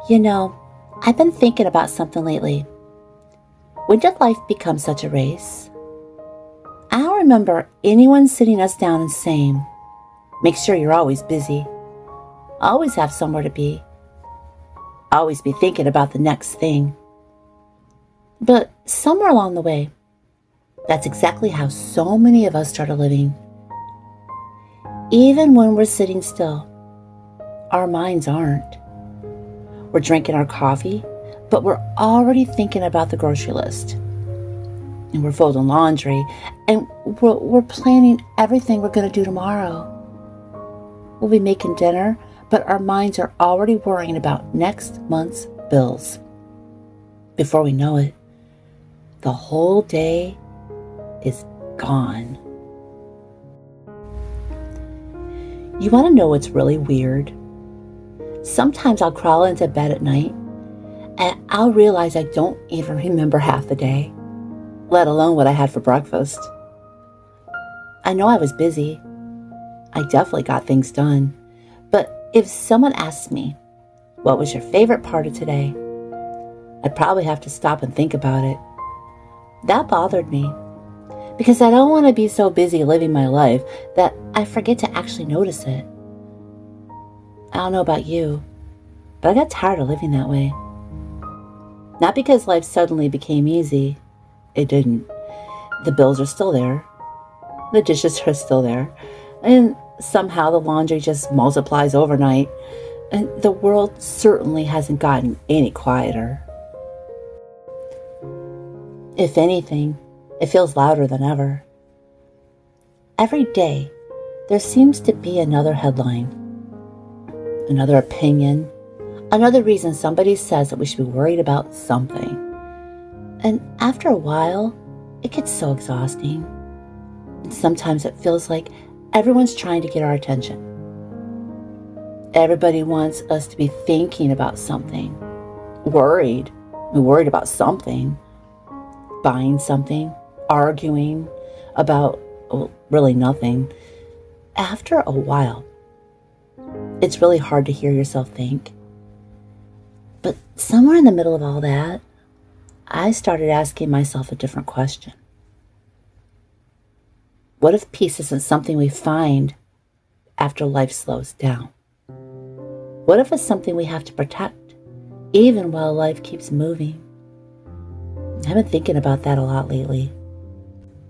You know, I've been thinking about something lately. When did life become such a race? I don't remember anyone sitting us down and saying, make sure you're always busy, always have somewhere to be, always be thinking about the next thing. But somewhere along the way, that's exactly how so many of us started living. Even when we're sitting still, our minds aren't. We're drinking our coffee, but we're already thinking about the grocery list. And we're folding laundry, and we're planning everything we're going to do tomorrow. We'll be making dinner, but our minds are already worrying about next month's bills. Before we know it, the whole day is gone. You want to know what's really weird? Sometimes I'll crawl into bed at night and I'll realize I don't even remember half the day, let alone what I had for breakfast. I know I was busy. I definitely got things done. But if someone asked me, what was your favorite part of today? I'd probably have to stop and think about it. That bothered me because I don't want to be so busy living my life that I forget to actually notice it. I don't know about you, but I got tired of living that way. Not because life suddenly became easy. It didn't. The bills are still there. The dishes are still there. And somehow the laundry just multiplies overnight. And the world certainly hasn't gotten any quieter. If anything, it feels louder than ever. Every day, there seems to be another headline, another opinion, another reason somebody says that we should be worried about something. And after a while, it gets so exhausting. And sometimes it feels like everyone's trying to get our attention. Everybody wants us to be thinking about something, worried. We're worried about something, buying something, arguing about really nothing. After a while, it's really hard to hear yourself think. But somewhere in the middle of all that, I started asking myself a different question. What if peace isn't something we find after life slows down? What if it's something we have to protect, even while life keeps moving? I've been thinking about that a lot lately.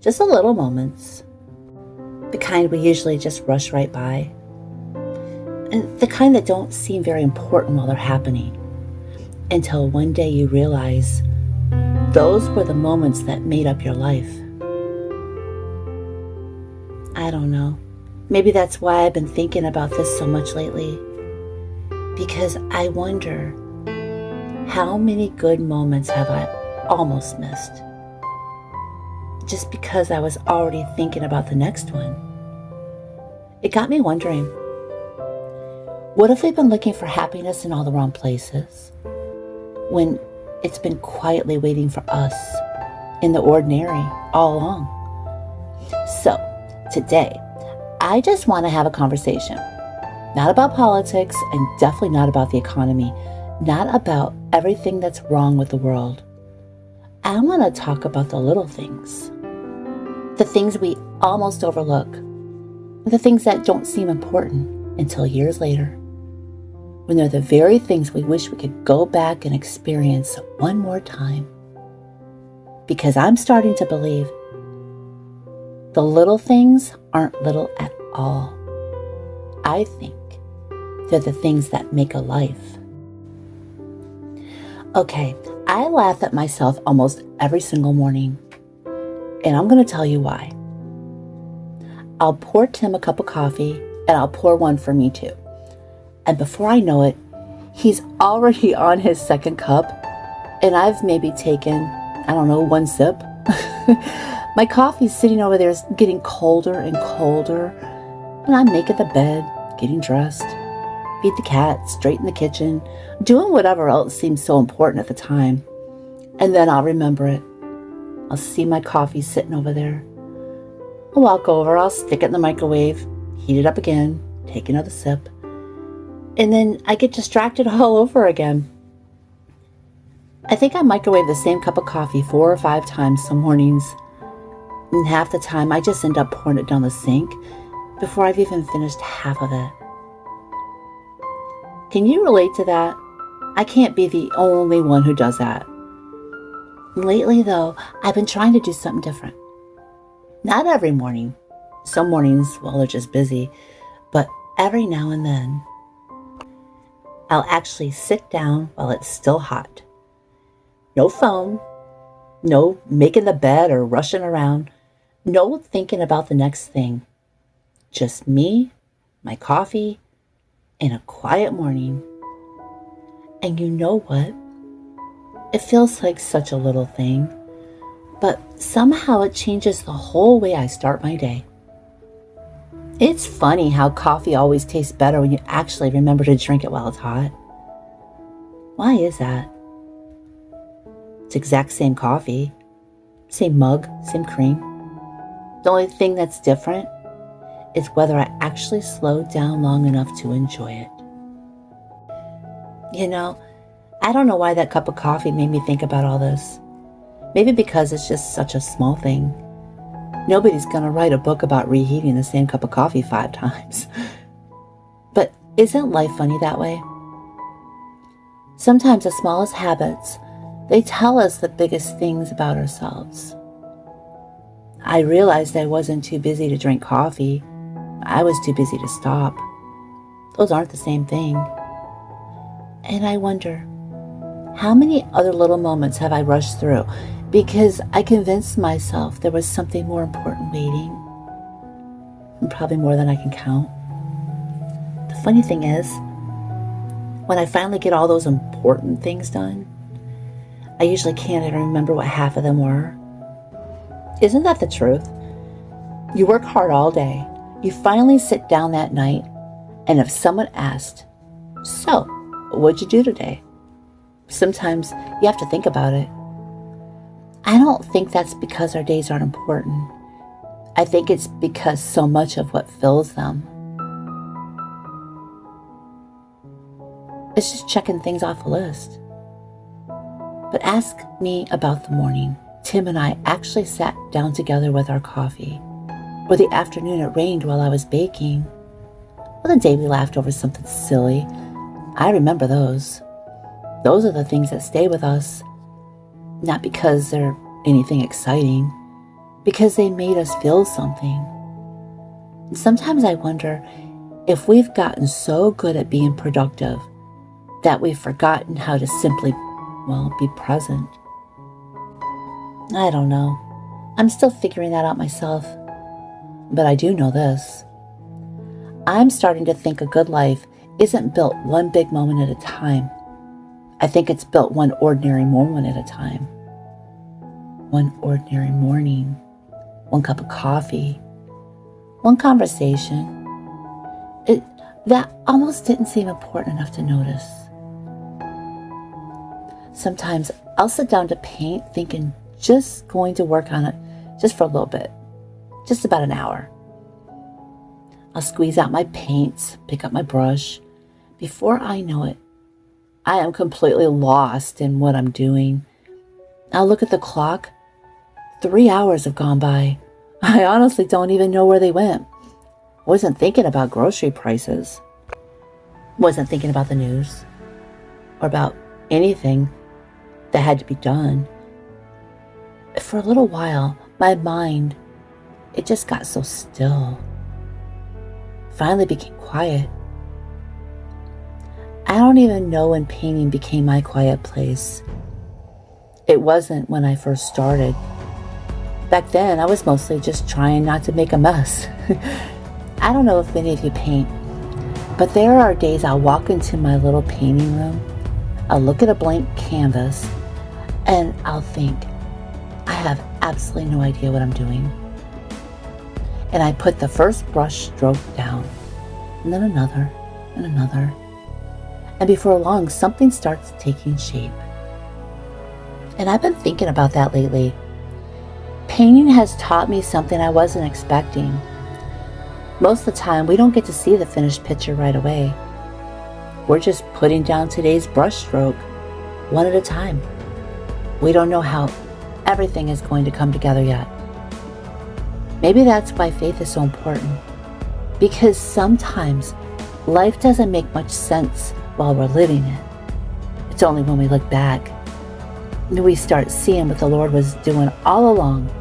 Just the little moments. The kind we usually just rush right by. And the kind that don't seem very important while they're happening. Until one day you realize those were the moments that made up your life. I don't know. Maybe that's why I've been thinking about this so much lately. Because I wonder, how many good moments have I almost missed? Just because I was already thinking about the next one. It got me wondering, what if we've been looking for happiness in all the wrong places, when it's been quietly waiting for us in the ordinary all along? So, today, I just want to have a conversation. Not about politics and definitely not about the economy. Not about everything that's wrong with the world. I want to talk about the little things. The things we almost overlook. The things that don't seem important until years later. When they're the very things we wish we could go back and experience one more time. Because I'm starting to believe the little things aren't little at all. I think they're the things that make a life. Okay, I laugh at myself almost every single morning. And I'm going to tell you why. I'll pour Tim a cup of coffee and I'll pour one for me too. And before I know it, he's already on his second cup and I've maybe taken, one sip. My coffee's sitting over there getting colder and colder. And I'm making the bed, getting dressed, feed the cat, straighten the kitchen, doing whatever else seems so important at the time. And then I'll remember it. I'll see my coffee sitting over there. I'll walk over, I'll stick it in the microwave, heat it up again, take another sip, and then I get distracted all over again. I think I microwave the same cup of coffee 4 or 5 times some mornings, and half the time I just end up pouring it down the sink before I've even finished half of it. Can you relate to that? I can't be the only one who does that. Lately, though, I've been trying to do something different. Not every morning. Some mornings, well, they're just busy, but every now and then, I'll actually sit down while it's still hot. No phone, no making the bed or rushing around, no thinking about the next thing. Just me, my coffee, and a quiet morning. And you know what? It feels like such a little thing, but somehow it changes the whole way I start my day. It's funny how coffee always tastes better when you actually remember to drink it while it's hot. Why is that? It's exact same coffee, same mug, same cream. The only thing that's different is whether I actually slowed down long enough to enjoy it. You know, I don't know why that cup of coffee made me think about all this. Maybe because it's just such a small thing. Nobody's going to write a book about reheating the same cup of coffee 5 times. But isn't life funny that way? Sometimes the smallest habits, they tell us the biggest things about ourselves. I realized I wasn't too busy to drink coffee. I was too busy to stop. Those aren't the same thing. And I wonder, how many other little moments have I rushed through because I convinced myself there was something more important waiting? And probably more than I can count. The funny thing is, when I finally get all those important things done, I usually can't even remember what half of them were. Isn't that the truth? You work hard all day. You finally sit down that night, and if someone asked, "So, what'd you do today?" Sometimes you have to think about it. I don't think that's because our days aren't important. I think it's because so much of what fills them, it's just checking things off a list. But ask me about the morning Tim and I actually sat down together with our coffee, or the afternoon it rained while I was baking, or the day we laughed over something silly. I remember those. Those are the things that stay with us, not because they're anything exciting, because they made us feel something. And sometimes I wonder if we've gotten so good at being productive that we've forgotten how to simply, be present. I don't know. I'm still figuring that out myself. But I do know this. I'm starting to think a good life isn't built one big moment at a time. I think it's built one ordinary moment at a time. One ordinary morning, one cup of coffee, one conversation. That almost didn't seem important enough to notice. Sometimes I'll sit down to paint thinking just going to work on it just for a little bit, just about an hour. I'll squeeze out my paints, pick up my brush. Before I know it, I am completely lost in what I'm doing. I'll look at the clock. 3 hours have gone by. I honestly don't even know where they went. I wasn't thinking about grocery prices. Wasn't thinking about the news or about anything that had to be done. For a little while, my mind, it just got so still. Finally became quiet. I don't even know when painting became my quiet place. It wasn't when I first started. Back then, I was mostly just trying not to make a mess. I don't know if any of you paint, but there are days I'll walk into my little painting room, I'll look at a blank canvas, and I'll think, I have absolutely no idea what I'm doing. And I put the first brush stroke down, and then another, and another. And before long, something starts taking shape. And I've been thinking about that lately. Painting has taught me something I wasn't expecting. Most of the time, we don't get to see the finished picture right away. We're just putting down today's brushstroke, one at a time. We don't know how everything is going to come together yet. Maybe that's why faith is so important, because sometimes life doesn't make much sense while we're living it. It's only when we look back and we start seeing what the Lord was doing all along.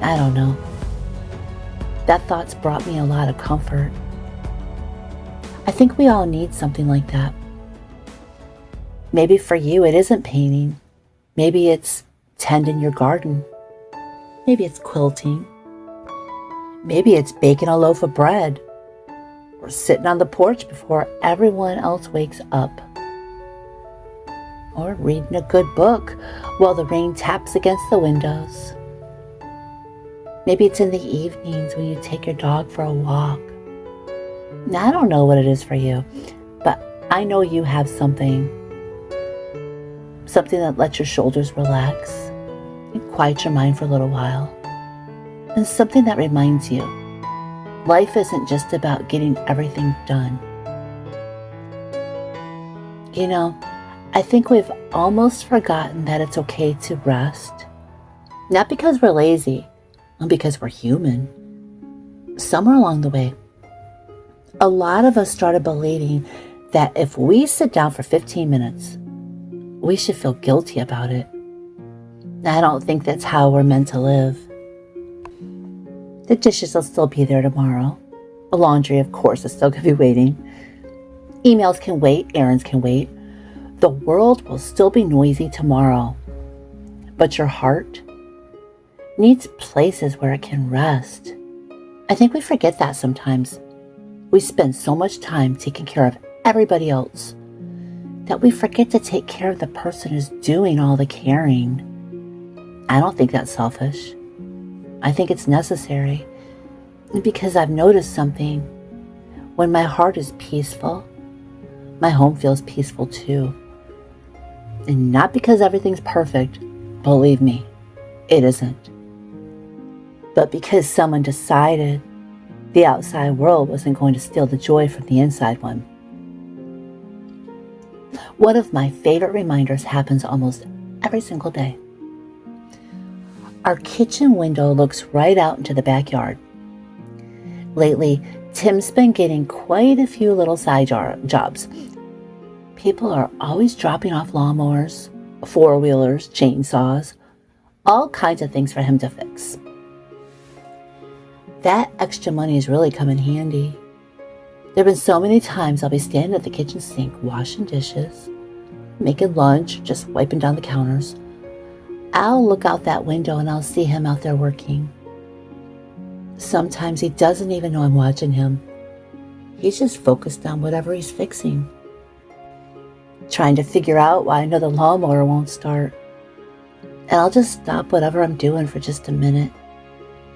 I don't know. That thought's brought me a lot of comfort. I think we all need something like that. Maybe for you it isn't painting. Maybe it's tending your garden. Maybe it's quilting. Maybe it's baking a loaf of bread or sitting on the porch before everyone else wakes up. Or reading a good book while the rain taps against the windows. Maybe it's in the evenings when you take your dog for a walk. Now, I don't know what it is for you, but I know you have something that lets your shoulders relax and quiet your mind for a little while. And something that reminds you, life isn't just about getting everything done. You know, I think we've almost forgotten that it's okay to rest. Not because we're lazy, but because we're human. Somewhere along the way, a lot of us started believing that if we sit down for 15 minutes, we should feel guilty about it. I don't think that's how we're meant to live. The dishes will still be there tomorrow. The laundry, of course, is still going to be waiting. Emails can wait, errands can wait. The world will still be noisy tomorrow. But your heart needs places where it can rest. I think we forget that sometimes. We spend so much time taking care of everybody else that we forget to take care of the person who's doing all the caring. I don't think that's selfish. I think it's necessary. Because I've noticed something. When my heart is peaceful, my home feels peaceful too. And not because everything's perfect, believe me, it isn't. But because someone decided the outside world wasn't going to steal the joy from the inside one. One of my favorite reminders happens almost every single day. Our kitchen window looks right out into the backyard. Lately, Tim's been getting quite a few little side jobs. People are always dropping off lawnmowers, four-wheelers, chainsaws, all kinds of things for him to fix. That extra money has really come in handy. There have been so many times I'll be standing at the kitchen sink washing dishes, making lunch, just wiping down the counters. I'll look out that window and I'll see him out there working. Sometimes he doesn't even know I'm watching him. He's just focused on whatever he's fixing. Trying to figure out why another lawnmower won't start. And I'll just stop whatever I'm doing for just a minute.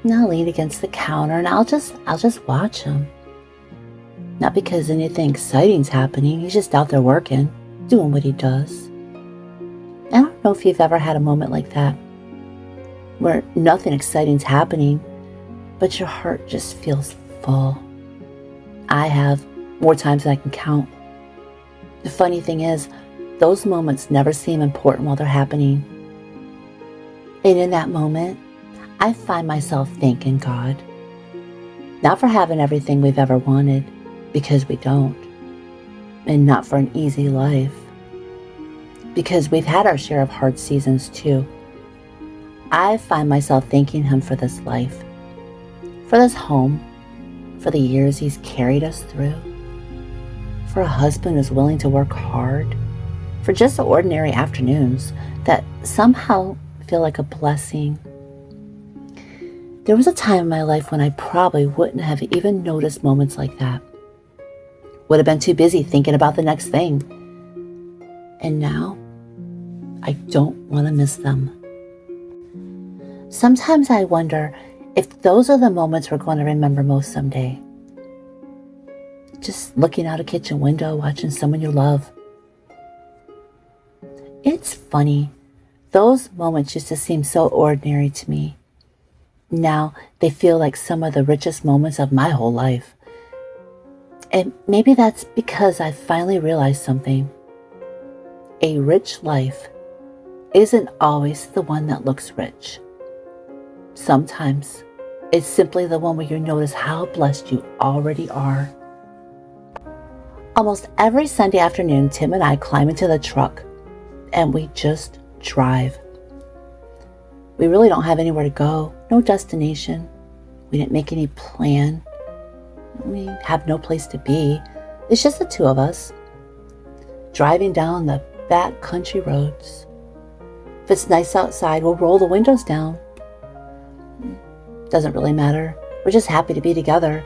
And I'll lean against the counter and I'll just watch him. Not because anything exciting's happening. He's just out there working, doing what he does. I don't know if you've ever had a moment like that, where nothing exciting's happening, but your heart just feels full. I have, more times than I can count. The funny thing is, those moments never seem important while they're happening. And in that moment, I find myself thanking God. Not for having everything we've ever wanted, because we don't. And not for an easy life, because we've had our share of hard seasons too. I find myself thanking Him for this life, for this home, for the years He's carried us through, for a husband who's willing to work hard, for just the ordinary afternoons that somehow feel like a blessing. There was a time in my life when I probably wouldn't have even noticed moments like that. Would have been too busy thinking about the next thing. And now, I don't want to miss them. Sometimes I wonder if those are the moments we're going to remember most someday. Just looking out a kitchen window, watching someone you love. It's funny. Those moments used to seem so ordinary to me. Now they feel like some of the richest moments of my whole life. And maybe that's because I finally realized something. A rich life isn't always the one that looks rich. Sometimes it's simply the one where you notice how blessed you already are. Almost every Sunday afternoon, Tim and I climb into the truck and we just drive. We really don't have anywhere to go, no destination. We didn't make any plan. We have no place to be. It's just the two of us, driving down the back country roads. If it's nice outside, we'll roll the windows down. Doesn't really matter. We're just happy to be together.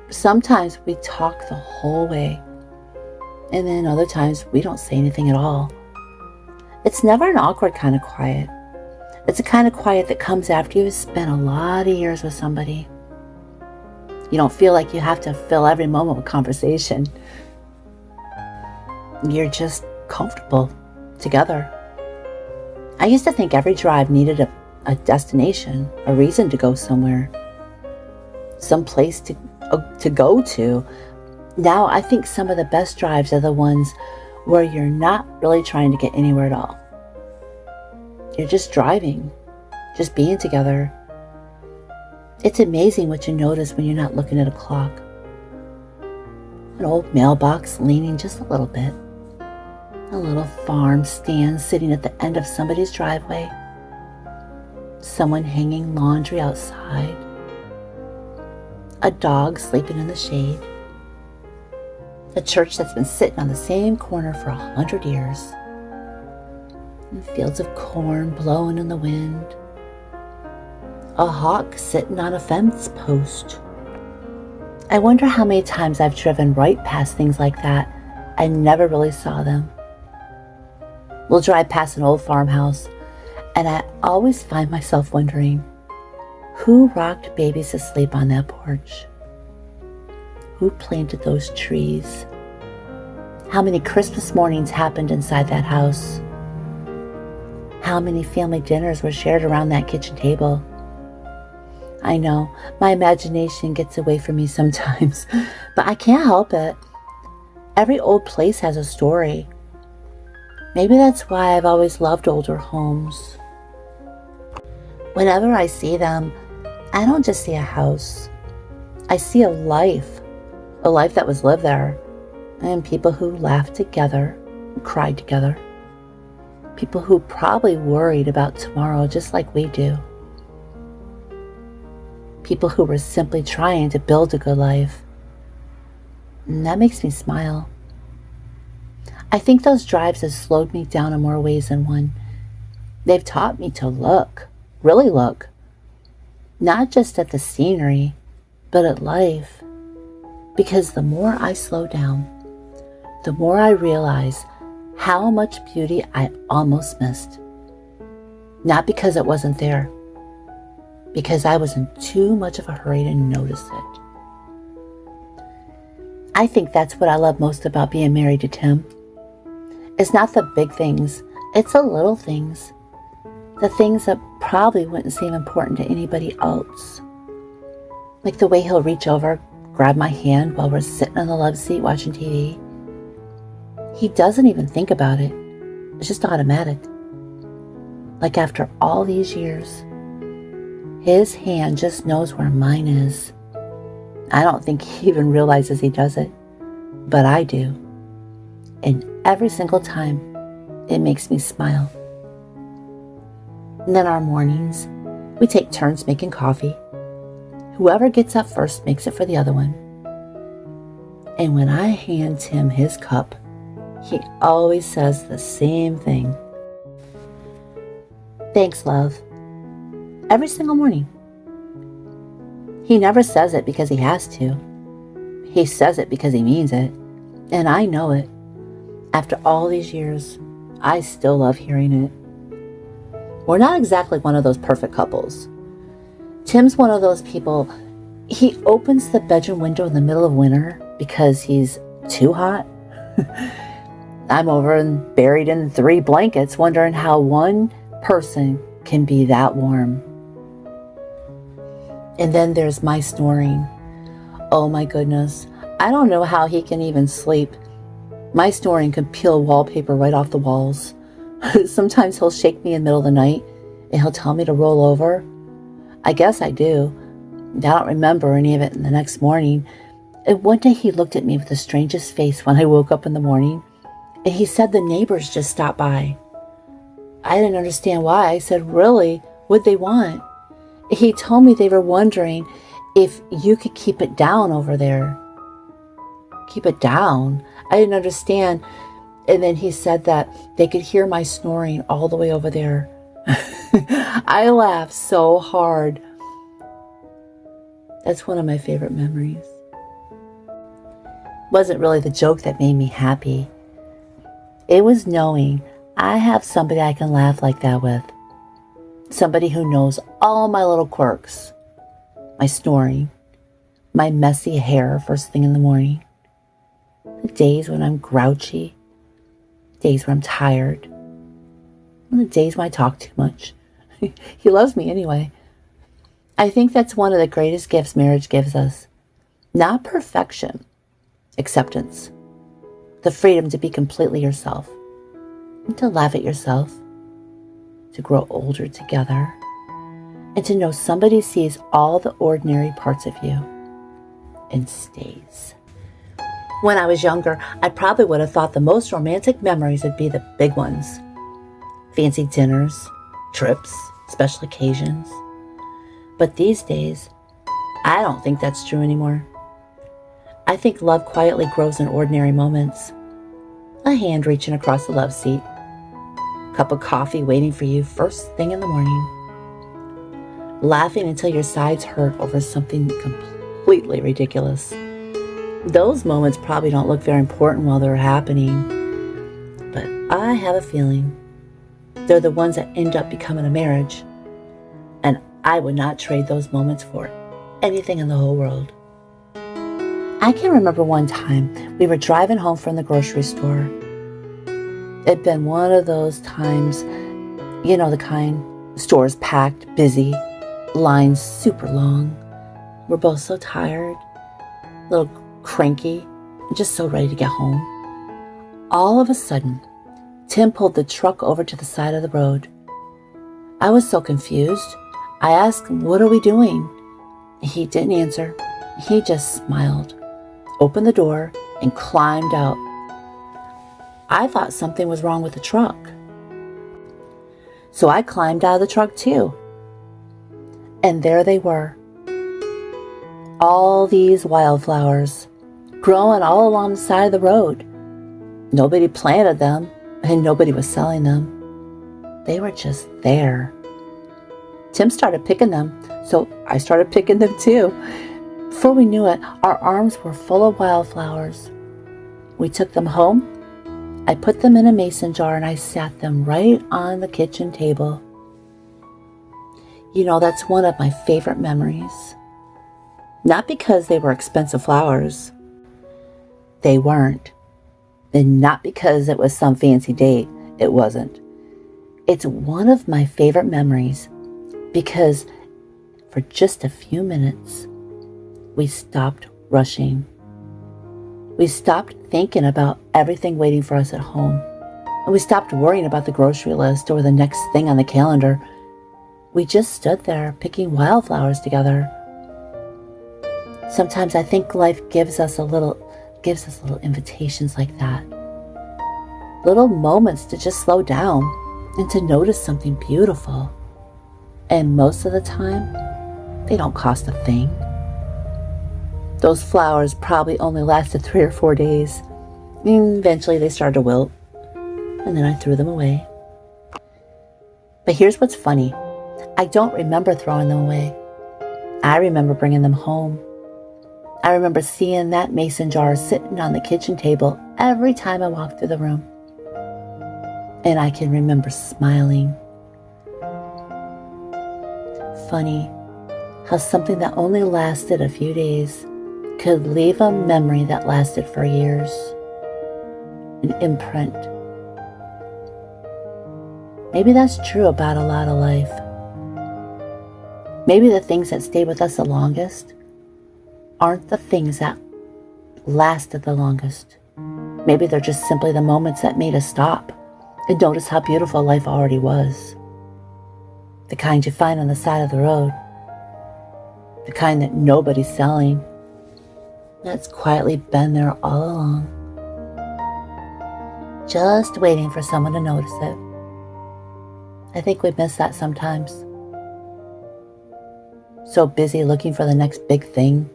Sometimes we talk the whole way, and then other times we don't say anything at all. It's never an awkward kind of quiet. It's a kind of quiet that comes after you've spent a lot of years with somebody. You don't feel like you have to fill every moment with conversation. You're just comfortable together. I used to think every drive needed a destination, a reason to go somewhere, some place to go to. Now I think some of the best drives are the ones where you're not really trying to get anywhere at all. You're just driving, just being together. It's amazing what you notice when you're not looking at a clock. An old mailbox leaning just a little bit. A little farm stand sitting at the end of somebody's driveway. Someone hanging laundry outside. A dog sleeping in the shade. A church that's been sitting on the same corner for 100 years. And fields of corn blowing in the wind. A hawk sitting on a fence post. I wonder how many times I've driven right past things like that and never really saw them. We'll drive past an old farmhouse, and I always find myself wondering, who rocked babies to sleep on that porch? Who planted those trees? How many Christmas mornings happened inside that house? How many family dinners were shared around that kitchen table? I know, my imagination gets away from me sometimes, but I can't help it. Every old place has a story. Maybe that's why I've always loved older homes. Whenever I see them, I don't just see a house. I see a life that was lived there, and people who laughed together, cried together. People who probably worried about tomorrow just like we do. People who were simply trying to build a good life. And that makes me smile. I think those drives have slowed me down in more ways than one. They've taught me to look, really look, not just at the scenery, but at life. Because the more I slow down, the more I realize how much beauty I almost missed. Not because it wasn't there, because I was in too much of a hurry to notice it. I think that's what I love most about being married to Tim. It's not the big things, it's the little things. The things that probably wouldn't seem important to anybody else. Like the way he'll reach over, grab my hand while we're sitting in the love seat watching TV. He doesn't even think about it. It's just automatic. Like after all these years, his hand just knows where mine is. I don't think he even realizes he does it, but I do. And every single time, it makes me smile. And then our mornings, we take turns making coffee. Whoever gets up first makes it for the other one. And when I hand Tim his cup, he always says the same thing. Thanks, love. Every single morning. He never says it because he has to. He says it because he means it. And I know it. After all these years, I still love hearing it. We're not exactly one of those perfect couples. Tim's one of those people, he opens the bedroom window in the middle of winter because he's too hot. I'm over and buried in 3 blankets, wondering how one person can be that warm. And then there's my snoring. Oh my goodness. I don't know how he can even sleep. My snoring can peel wallpaper right off the walls. Sometimes he'll shake me in the middle of the night and he'll tell me to roll over. I guess I do. I don't remember any of it the next morning. And one day he looked at me with the strangest face when I woke up in the morning, and he said the neighbors just stopped by. I didn't understand why. I said, really? What'd they want? He told me they were wondering if you could keep it down over there. Keep it down? I didn't understand. And then he said that they could hear my snoring all the way over there. I laughed so hard. That's one of my favorite memories. It wasn't really the joke that made me happy. It was knowing I have somebody I can laugh like that with. Somebody who knows all my little quirks. My snoring. My messy hair first thing in the morning. The days when I'm grouchy. Days when I'm tired. And the days when I talk too much. He loves me anyway. I think that's one of the greatest gifts marriage gives us. Not perfection. Acceptance. The freedom to be completely yourself. And to laugh at yourself. To grow older together. And to know somebody sees all the ordinary parts of you. And stays. When I was younger, I probably would have thought the most romantic memories would be the big ones. Fancy dinners, trips, special occasions. But these days, I don't think that's true anymore. I think love quietly grows in ordinary moments. A hand reaching across the love seat. A cup of coffee waiting for you first thing in the morning. Laughing until your sides hurt over something completely ridiculous. Those moments probably don't look very important while they're happening, but I have a feeling they're the ones that end up becoming a marriage, and I would not trade those moments for anything in the whole world. I can remember one time we were driving home from the grocery store. It'd been one of those times, you know the kind, stores packed, busy, lines super long. We're both so tired, a little cranky, and just so ready to get home. All of a sudden, Tim pulled the truck over to the side of the road. I was so confused. I asked him, "What are we doing?" He didn't answer. He just smiled, opened the door, and climbed out. I thought something was wrong with the truck. So I climbed out of the truck too. And there they were. All these wildflowers growing all along the side of the road. Nobody planted them, and nobody was selling them. They were just there. Tim started picking them, so I started picking them too. Before we knew it, our arms were full of wildflowers. We took them home. I put them in a mason jar and I sat them right on the kitchen table. You know, that's one of my favorite memories. Not because they were expensive flowers. They weren't. And not because it was some fancy date. It wasn't. It's one of my favorite memories because for just a few minutes, we stopped rushing. We stopped thinking about everything waiting for us at home. And we stopped worrying about the grocery list or the next thing on the calendar. We just stood there picking wildflowers together. Sometimes I think life gives us little invitations like that. Little moments to just slow down and to notice something beautiful. And most of the time, they don't cost a thing. Those flowers probably only lasted 3 or 4 days. And eventually they started to wilt. And then I threw them away. But here's what's funny. I don't remember throwing them away. I remember bringing them home. I remember seeing that mason jar sitting on the kitchen table every time I walked through the room. And I can remember smiling. Funny how something that only lasted a few days could leave a memory that lasted for years. an imprint. Maybe that's true about a lot of life. Maybe the things that stay with us the longest aren't the things that lasted the longest. Maybe they're just simply the moments that made us stop and notice how beautiful life already was. The kind you find on the side of the road. The kind that nobody's selling. That's quietly been there all along. Just waiting for someone to notice it. I think we miss that sometimes. So busy looking for the next big thing.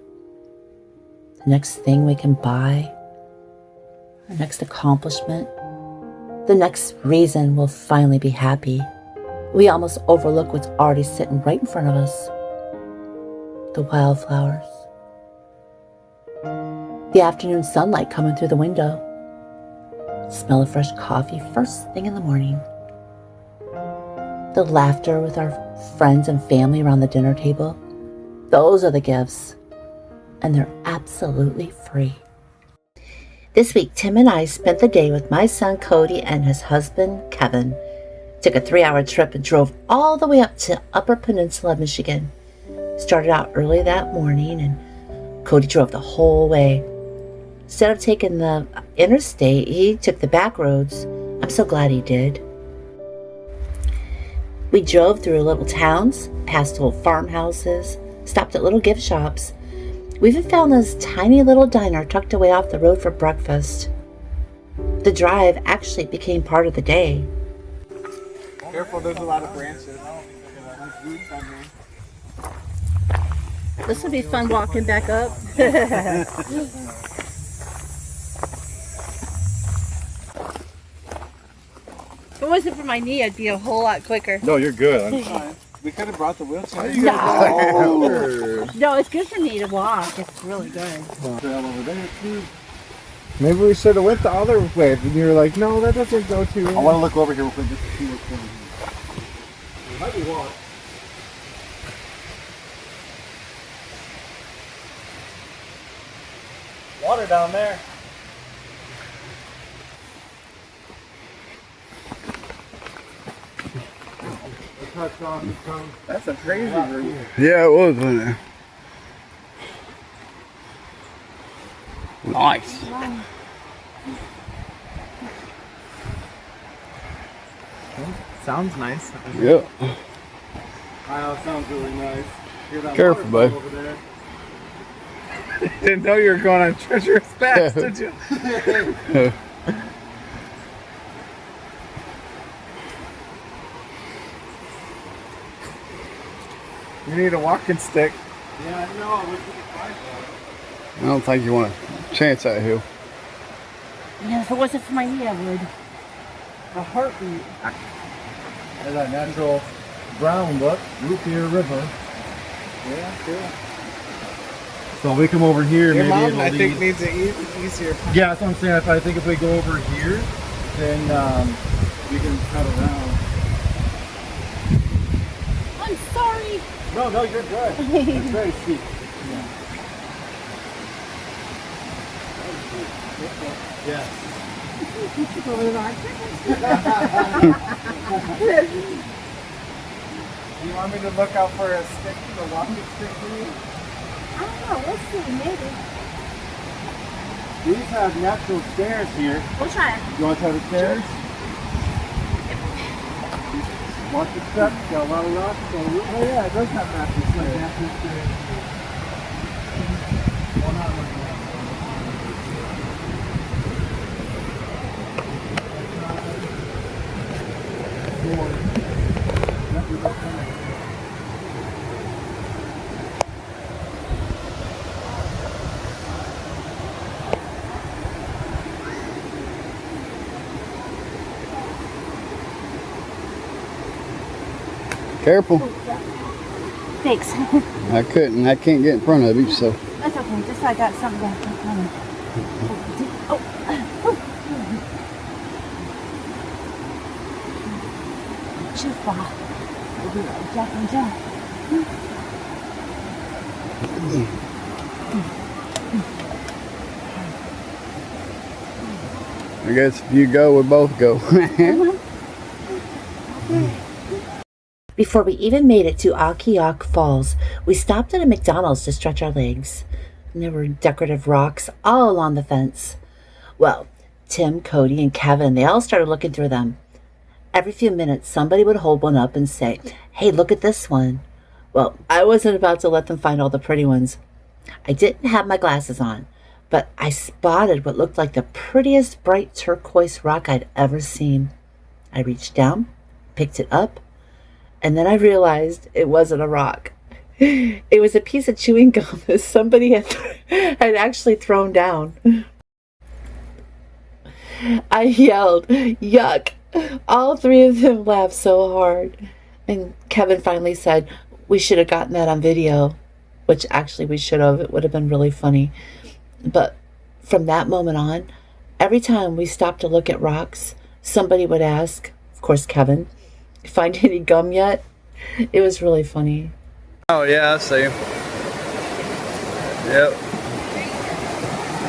The next thing we can buy. The next accomplishment. The next reason we'll finally be happy. We almost overlook what's already sitting right in front of us. The wildflowers. The afternoon sunlight coming through the window. Smell of fresh coffee first thing in the morning. The laughter with our friends and family around the dinner table. Those are the gifts. And they're absolutely free. This week, Tim and I spent the day with my son Cody and his husband Kevin. Took a 3-hour trip and drove all the way up to Upper Peninsula, Michigan. Started out early that morning and Cody drove the whole way. Instead of taking the interstate, he took the back roads. I'm so glad he did. We drove through little towns, past old farmhouses, stopped at little gift shops. We even found this tiny little diner tucked away off the road for breakfast. The drive actually became part of the day. Careful, there's a lot of branches. This would be fun walking back up. If it wasn't for my knee, I'd be a whole lot quicker. No, you're good. I'm fine. We could have brought the wheelchair. No, it's good for me to walk. It's really good. Over there too. Maybe we should have went the other way. And you were like, no, that doesn't go too. I want to look over here real quick just to see what's going on here. It might be water. Water down there. That's a crazy room. Yeah, it was, wasn't it? Nice. Sounds nice. Yeah. I know, it sounds really nice. Hear that Careful, waterfall bud. over there. Didn't know you were going on treacherous paths, did you? You need a walking stick. Yeah, I know. I wish we could find one. I don't think you want to chance that hill. Yeah, if it wasn't for my knee, I would. A heartbeat. There's that natural brown look, root beer river. Yeah, cool. So we come over here, Your maybe mom, it'll I lead... think, needs an easier. Yeah, that's what I'm saying. I think if we go over here, then we can cut around. I'm sorry. No, you're good. It's very steep. Yeah. You want me to look out for a stick, a walking stick for you? I don't know. Let's see. Maybe. These have natural stairs here. We'll try it. You want to try the stairs? Watch the steps. Got a lot of rocks. Oh yeah, it does have natural stairs. Natural stairs. Well, not like that. Careful. Thanks. I can't get in front of you, so. That's okay. Just so I got something back. Oh. Too far. Jack and Jack. I guess if you go, we both go. Before we even made it to Akiak Falls, we stopped at a McDonald's to stretch our legs. And there were decorative rocks all along the fence. Well, Tim, Cody, and Kevin, they all started looking through them. Every few minutes, somebody would hold one up and say, "Hey, look at this one." Well, I wasn't about to let them find all the pretty ones. I didn't have my glasses on, but I spotted what looked like the prettiest bright turquoise rock I'd ever seen. I reached down, picked it up, and then I realized it wasn't a rock. It was a piece of chewing gum that somebody had actually thrown down. I yelled, "Yuck!" All three of them laughed so hard. And Kevin finally said, "We should have gotten that on video," which actually we should have. It would have been really funny. But from that moment on, every time we stopped to look at rocks, somebody would ask, of course Kevin, "Find any gum yet?" It was really funny. Oh yeah, I see. Yep.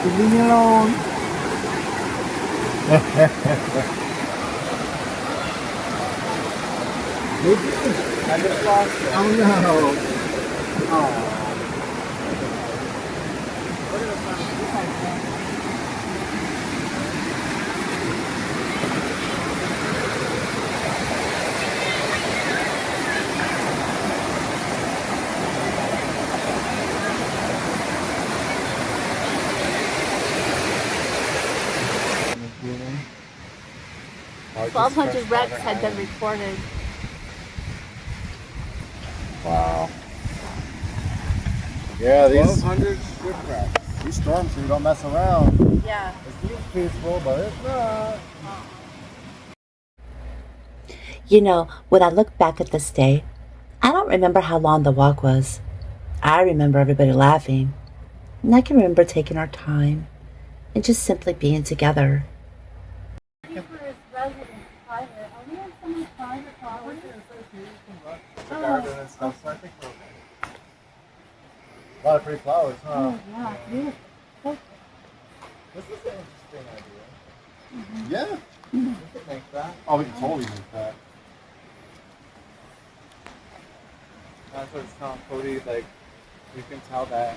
Leave me alone. I just lost it. Oh no. Oh. Mm-hmm. 1,200 wrecks had been recorded. Wow. Yeah, these 1,200 shipwrecks. these storms here don't mess around. Yeah. It seems peaceful, but it's not. You know, when I look back at this day, I don't remember how long the walk was. I remember everybody laughing. And I can remember taking our time and just simply being together. These were his residence private. Are we on someone's private property? The garden and stuff, so I think we're okay. A lot of pretty flowers, huh? Oh, yeah. Beautiful. This is an interesting idea. Yeah. We could make that. Oh, we can totally make that. That's what it's telling Cody, like, you can tell that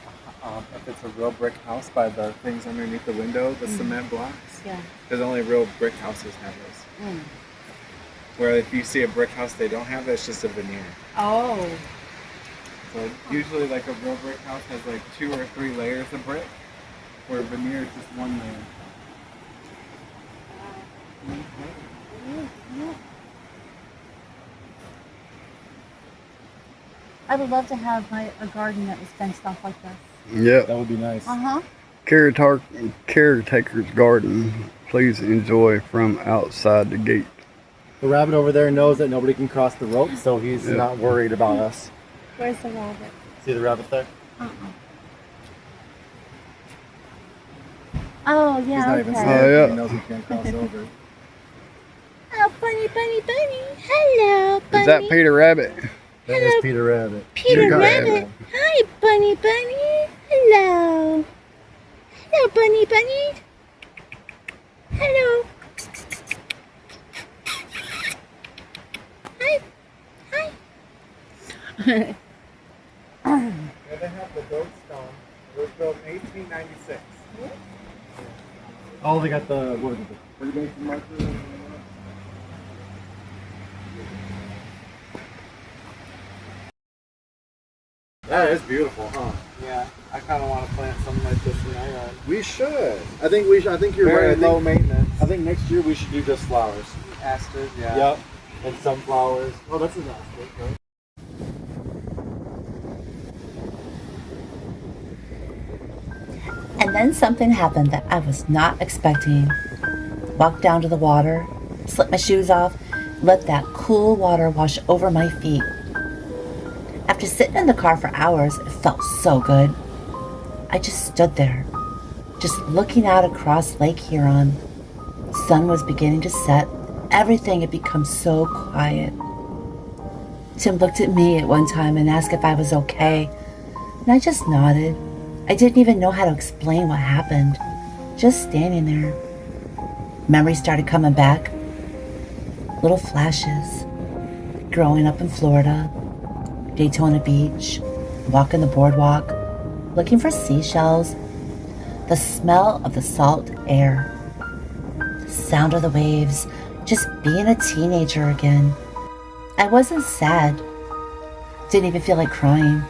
if it's a real brick house by the things underneath the window, the cement blocks. Yeah. Because only real brick houses have those. Where if you see a brick house they don't have, it's just a veneer. Oh. So usually like a real brick house has like 2 or 3 layers of brick, where veneer is just 1 layer. I would love to have a garden that was fenced off like this. Yep. That would be nice. Uh-huh. Caretaker's garden. Please enjoy from outside the gate. The rabbit over there knows that nobody can cross the rope, so he's not worried about us. Where's the rabbit? See the rabbit there? Oh, He's yeah, not even okay. scared. yeah. He knows he can't cross over. Oh, bunny, bunny, bunny. Hello, bunny. Is that Peter Rabbit? That is Peter Rabbit. Peter Peter Rabbit. Rabbit. Hi, bunny, bunny. Hello. Hello, bunny, bunny. Hello. Hi. Hi. Yeah, they have the goat stone. It was built in 1896. Oh, they got the, what is it, the Freemason marker? That is beautiful, huh? Yeah, I kind of want to plant something like this in my yard. We should. I think we should. I think you're Very right. low maintenance. I think next year we should do just flowers. Asters, yeah. Yep. And sunflowers. Oh, that's a nice one. Right? And then something happened that I was not expecting. Walked down to the water, slipped my shoes off, let that cool water wash over my feet. After sitting in the car for hours, it felt so good. I just stood there, just looking out across Lake Huron. The sun was beginning to set. Everything had become so quiet. Tim looked at me at one time and asked if I was okay, and I just nodded. I didn't even know how to explain what happened. Just standing there. Memories started coming back. Little flashes. Growing up in Florida, Daytona Beach, walking the boardwalk, looking for seashells, the smell of the salt air, the sound of the waves, just being a teenager again. I wasn't sad. Didn't even feel like crying.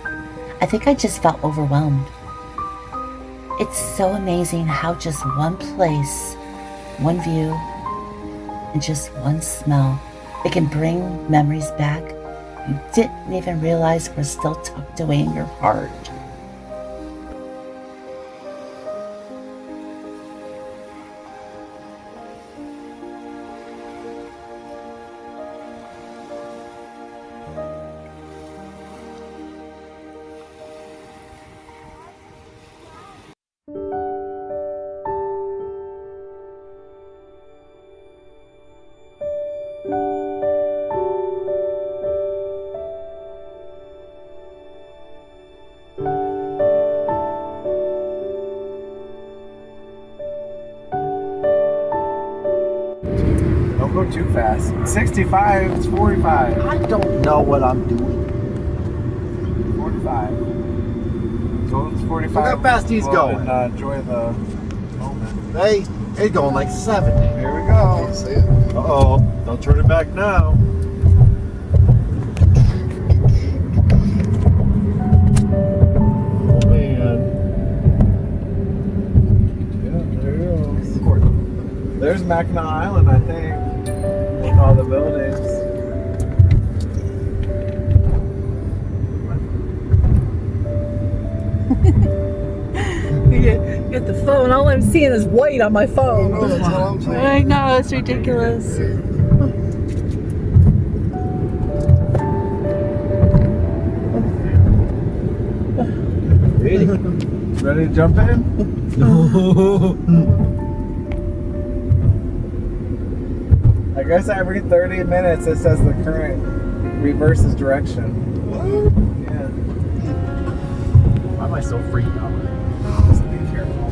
I think I just felt overwhelmed. It's so amazing how just one place, one view, and just one smell, it can bring memories back you didn't even realize were still tucked away in your heart. Don't go too fast. 65, it's 45. I don't know what I'm doing. 45. So it's 45. Look how fast he's going. And, enjoy the moment. Hey, he's going like 70. Here we go. See it? Uh-oh. Don't turn it back now. Oh, man. Yeah, there it goes. There's Mackinac Island, I think. With all the buildings. You get the phone, all I'm seeing is white on my phone. Oh, that's all I'm saying. I know, it's ridiculous. Ready to jump in? I guess every 30 minutes it says the current reverses direction. Yeah. Why am I so freaked out? Just be careful.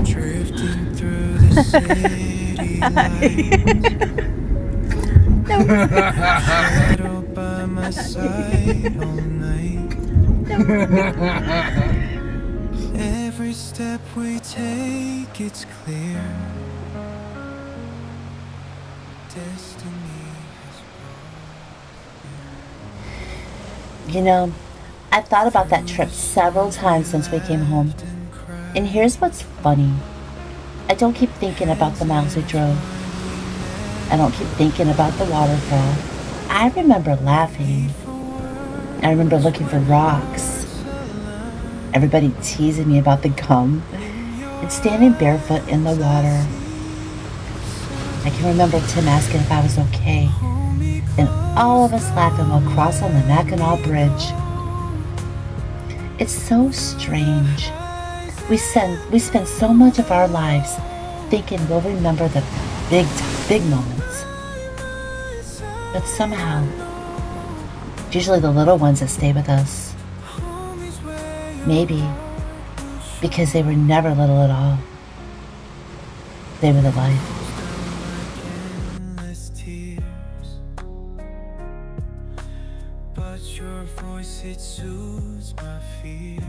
Drifting through the city lights. Shadow by my side all night. Every step we take, it's clear. Destiny has brought. You know, I've thought about that trip several times since we came home. And here's what's funny. I don't keep thinking about the miles we drove. I don't keep thinking about the waterfall. I remember laughing. I remember looking for rocks. Everybody teasing me about the gum. And standing barefoot in the water. I can remember Tim asking if I was okay. And all of us laughing while crossing the Mackinac Bridge. It's so strange. We spend so much of our lives thinking we'll remember the big moments. But somehow, it's usually the little ones that stay with us. Maybe because they were never little at all. They were the life. Endless tears, but your voice, it soothes my fear.